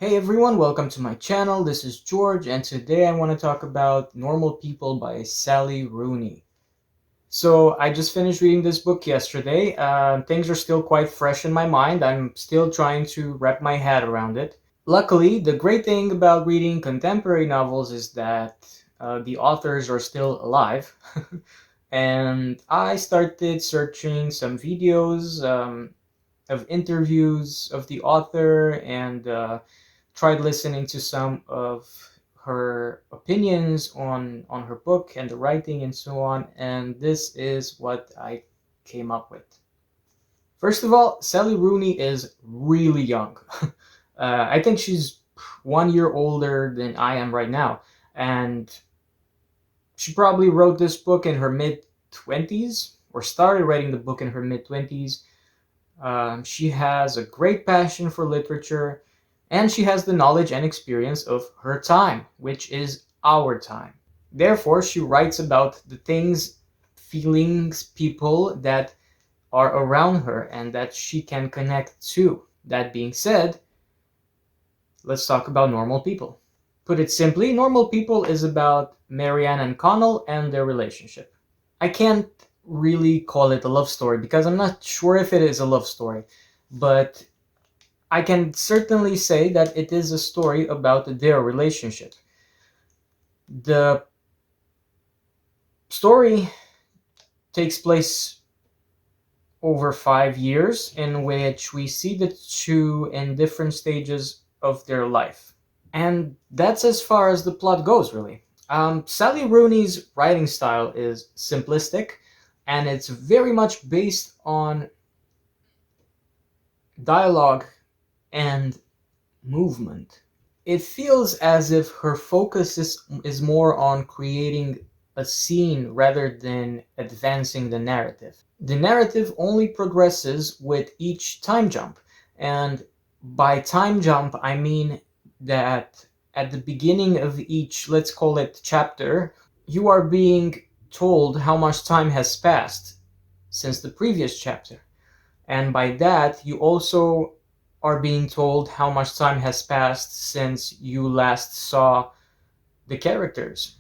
Hey everyone, welcome to my channel. This is George, and today I want to talk about Normal People by Sally Rooney. So I just finished reading this book yesterday. Things are still quite fresh in my mind. I'm still trying to wrap my head around it. Luckily, the great thing about reading contemporary novels is that the authors are still alive. And I started searching some videos of interviews of the author and tried listening to some of her opinions on her book and the writing and so on, and this is what I came up with. First of all, Sally Rooney is really young. I think she's 1 year older than I am right now, and she probably wrote this book in her mid 20s or started writing the book in her mid 20s. She has a great passion for literature, and she has the knowledge and experience of her time, which is our time. Therefore, she writes about the things, feelings, people that are around her and that she can connect to. That being said, let's talk about Normal People. Put it simply, Normal People is about Marianne and Connell and their relationship. I can't really call it a love story because I'm not sure if it is a love story, but I can certainly say that it is a story about their relationship. The story takes place over 5 years in which we see the two in different stages of their life. And that's as far as the plot goes, really. Sally Rooney's writing style is simplistic, and it's very much based on dialogue and movement. It feels as if her focus is more on creating a scene rather than advancing the narrative. The narrative only progresses with each time jump, and by time jump I mean that at the beginning of each, let's call it chapter, you are being told how much time has passed since the previous chapter. And by that, you also are being told how much time has passed since you last saw the characters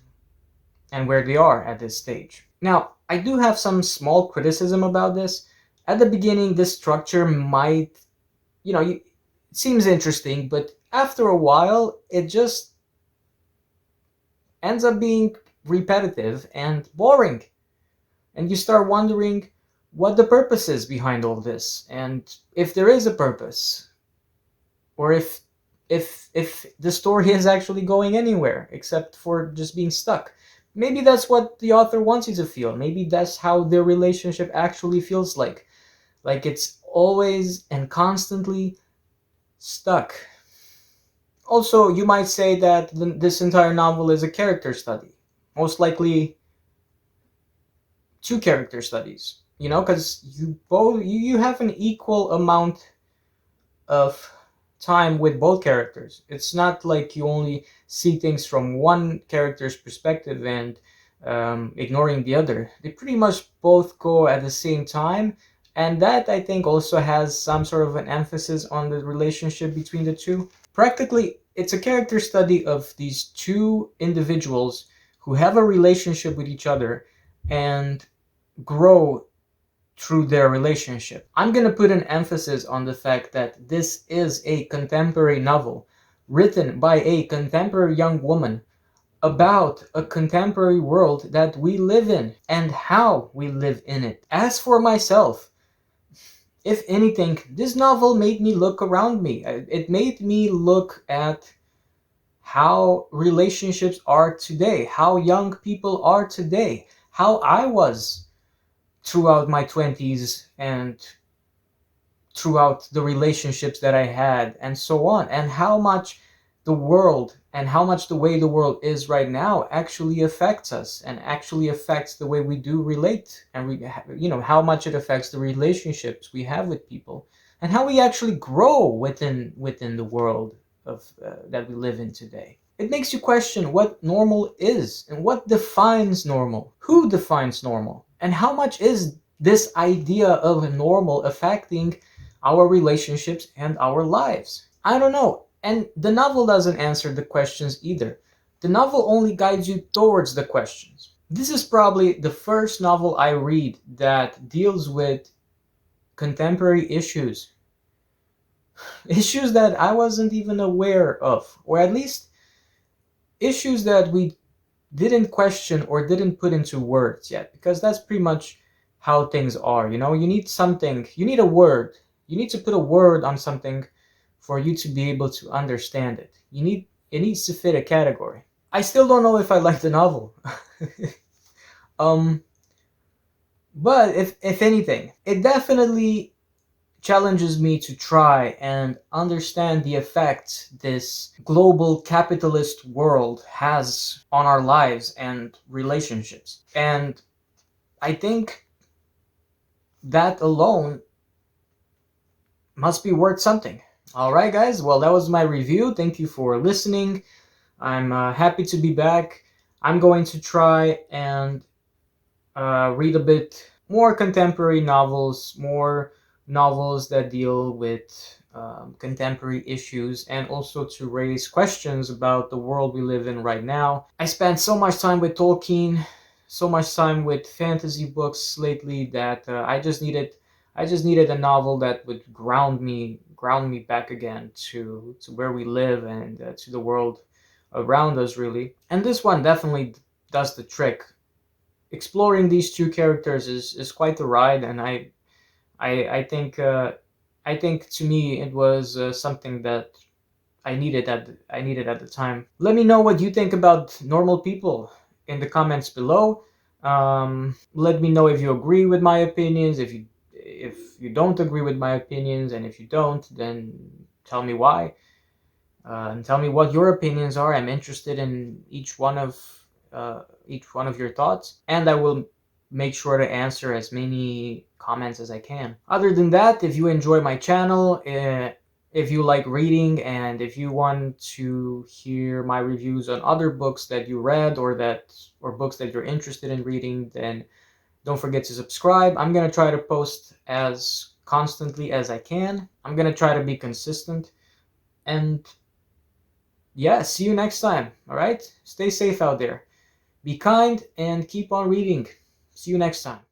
and where they are at this stage. Now, I do have some small criticism about this. At the beginning, this structure might, it seems interesting, but after a while, it just ends up being repetitive and boring. And you start wondering what the purpose is behind all this, and if there is a purpose, or if the story is actually going anywhere except for just being stuck. Maybe that's what the author wants you to feel. Maybe that's how their relationship actually feels like it's always and constantly stuck. Also, you might say that this entire novel is a character study, most likely two character studies, because you have an equal amount of time with both characters. It's not like you only see things from one character's perspective and ignoring the other. They pretty much both go at the same time, and that I think also has some sort of an emphasis on the relationship between the two. Practically, it's a character study of these two individuals who have a relationship with each other and grow through their relationship. I'm going to put an emphasis on the fact that this is a contemporary novel written by a contemporary young woman about a contemporary world that we live in and how we live in it. As for myself, if anything, this novel made me look around me. It made me look at how relationships are today, how young people are today, how I was throughout my 20s and throughout the relationships that I had and so on, and how much the world and how much the way the world is right now actually affects us and actually affects the way we do relate, and how much it affects the relationships we have with people and how we actually grow within the world of that we live in today. It makes you question what normal is and what defines normal, who defines normal, and how much is this idea of normal affecting our relationships and our lives. I don't know. And the novel doesn't answer the questions either. The novel only guides you towards the questions. This is probably the first novel I read that deals with contemporary issues. Issues that I wasn't even aware of, or at least issues that we didn't question or didn't put into words yet, because that's pretty much how things are. You need something, you need a word, you need to put a word on something for you to be able to understand it. It needs to fit a category. I still don't know if I like the novel. um but if anything, it definitely challenges me to try and understand the effect this global capitalist world has on our lives and relationships. And I think that alone must be worth something. All right, guys. Well, that was my review. Thank you for listening. I'm happy to be back. I'm going to try and read a bit more contemporary novels, more novels that deal with contemporary issues, and also to raise questions about the world we live in right now. I spent so much time with Tolkien, so much time with fantasy books lately that I just needed a novel that would ground me back again to where we live and to the world around us, really. And this one definitely does the trick. Exploring these two characters is quite the ride, and I think to me it was something that I needed at the time. Let me know what you think about Normal People in the comments below. Let me know if you agree with my opinions, if you don't agree with my opinions, and if you don't, then tell me why. And tell me what your opinions are. I'm interested in each one of your thoughts, and I will make sure to answer as many comments as I can. Other than that, if you enjoy my channel, if you like reading, and if you want to hear my reviews on other books that you read or books that you're interested in reading, then don't forget to subscribe. I'm gonna try to post as constantly as I can. I'm gonna try to be consistent. And yeah, see you next time. All right? Stay safe out there. Be kind and keep on reading. See you next time.